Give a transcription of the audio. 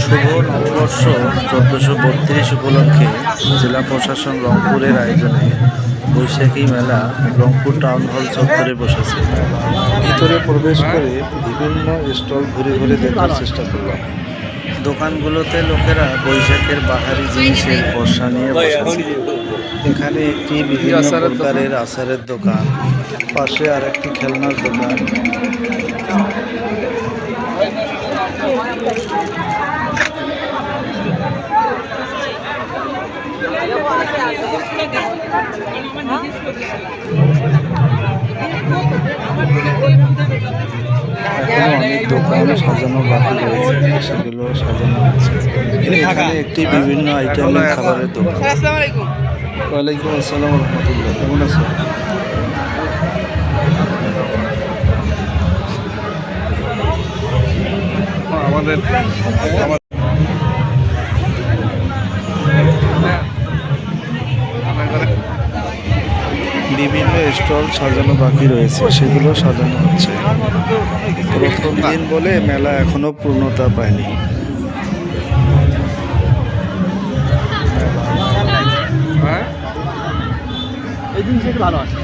শুভ নববর্ষ 1432 উপলক্ষে জেলা প্রশাসন রংপুরের আয়োজনে বৈশাখী মেলা রংপুর টাউন হল চত্বরে বসেছে। ভিতরে প্রবেশ করে বিভিন্ন স্টল ঘুরে ঘুরে দেখার চেষ্টা করলাম। দোকানগুলোতে লোকেরা বৈশাখের বাহারি জিনিসের বর্ষা নিয়ে বসেছে। এখানে একটি বিভিন্ন প্রকারের আচারের দোকান, পাশে আর একটি খেলনার দোকান। এখনো অনেক দোকান সাজানো বাকি রয়েছে, সেগুলো সাজানো হচ্ছে। এখানে একটি বিভিন্ন আইটেমের খাবারের দোকান। ওয়ালাইকুম আসসালাম রহমতুল্লাহ, কেমন আছেন? বিভিন্ন স্টল সাজানো বাকি রয়েছে, সেগুলো সাজানো হচ্ছে। প্রথম দিন বলে মেলা এখনো পূর্ণতা পায়নি। এই জিনিসটা ভালো আছে।